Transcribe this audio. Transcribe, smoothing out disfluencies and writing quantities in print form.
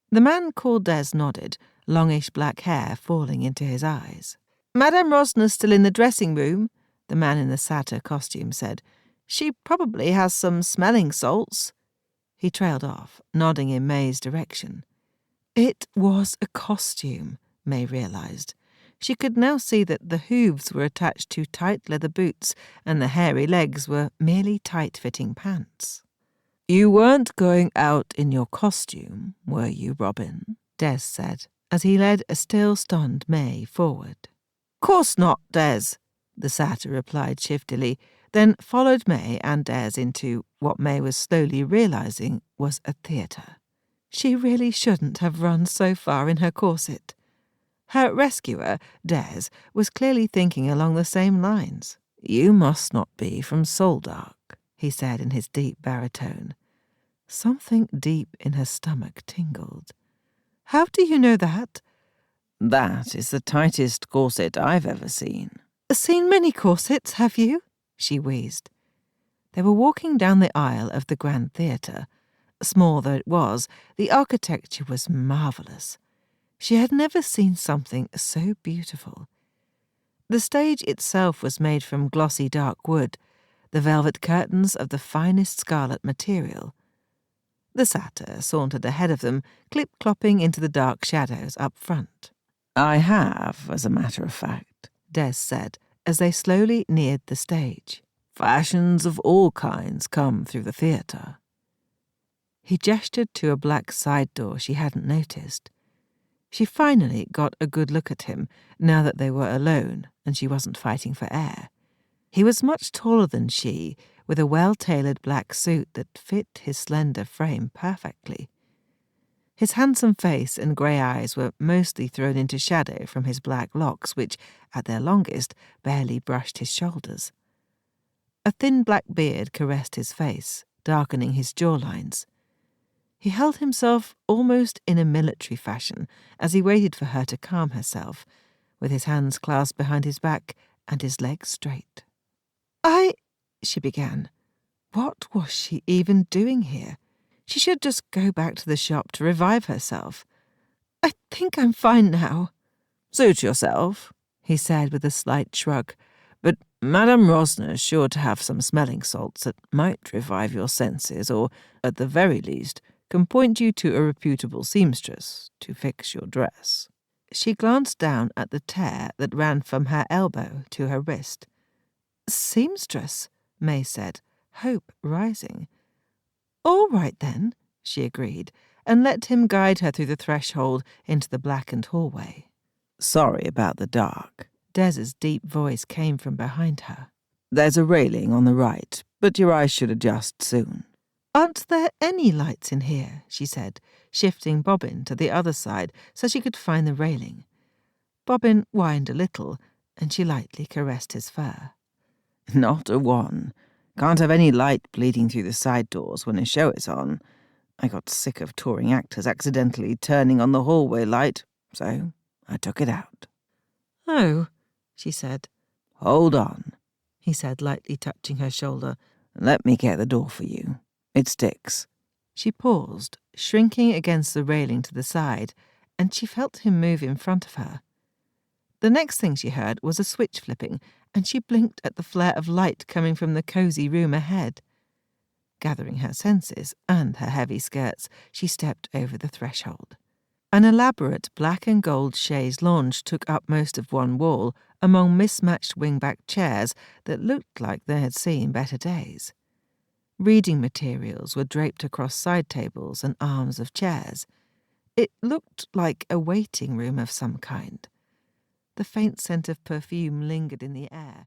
The man called Des nodded, longish black hair falling into his eyes. "Madame Rosner's still in the dressing room," the man in the satyr costume said. "She probably has some smelling salts." He trailed off, nodding in Mae's direction. It was a costume, Mae realised. She could now see that the hooves were attached to tight leather boots and the hairy legs were merely tight-fitting pants. "You weren't going out in your costume, were you, Robin?" Des said, as he led a still-stunned Mae forward. "Course not, Des," the satyr replied shiftily, then followed Mae and Des into what Mae was slowly realising was a theatre. She really shouldn't have run so far in her corset. Her rescuer, Des, was clearly thinking along the same lines. "You must not be from Soldark," he said in his deep baritone. Something deep in her stomach tingled. "How do you know that?" "That is the tightest corset I've ever seen." "Seen many corsets, have you?" she wheezed. They were walking down the aisle of the Grand Theatre. Small though it was, the architecture was marvellous. She had never seen something so beautiful. The stage itself was made from glossy dark wood, the velvet curtains of the finest scarlet material. The satyr sauntered ahead of them, clip-clopping into the dark shadows up front. "I have, as a matter of fact," Des said, as they slowly neared the stage. "Fashions of all kinds come through the theatre." He gestured to a black side door she hadn't noticed. She finally got a good look at him, now that they were alone and she wasn't fighting for air. He was much taller than she, with a well-tailored black suit that fit his slender frame perfectly. His handsome face and grey eyes were mostly thrown into shadow from his black locks, which, at their longest, barely brushed his shoulders. A thin black beard caressed his face, darkening his jawlines. He held himself almost in a military fashion as he waited for her to calm herself, with his hands clasped behind his back and his legs straight. She began. What was she even doing here? She should just go back to the shop to revive herself. "I think I'm fine now." "Suit yourself," he said with a slight shrug. "But Madame Rosner's sure to have some smelling salts that might revive your senses, or, at the very least, can point you to a reputable seamstress to fix your dress." She glanced down at the tear that ran from her elbow to her wrist. "Seamstress," Mae said, hope rising. "All right then," she agreed, and let him guide her through the threshold into the blackened hallway. "Sorry about the dark." Des's deep voice came from behind her. "There's a railing on the right, but your eyes should adjust soon." "Aren't there any lights in here?" she said, shifting Bobbin to the other side so she could find the railing. Bobbin whined a little, and she lightly caressed his fur. "Not a one. Can't have any light bleeding through the side doors when a show is on. I got sick of touring actors accidentally turning on the hallway light, so I took it out." "Oh," she said. "Hold on," he said, lightly touching her shoulder. "Let me get the door for you. It sticks." She paused, shrinking against the railing to the side, and she felt him move in front of her. The next thing she heard was a switch flipping, and she blinked at the flare of light coming from the cosy room ahead. Gathering her senses and her heavy skirts, she stepped over the threshold. An elaborate black and gold chaise lounge took up most of one wall, among mismatched wingback chairs that looked like they had seen better days. Reading materials were draped across side tables and arms of chairs. It looked like a waiting room of some kind. The faint scent of perfume lingered in the air.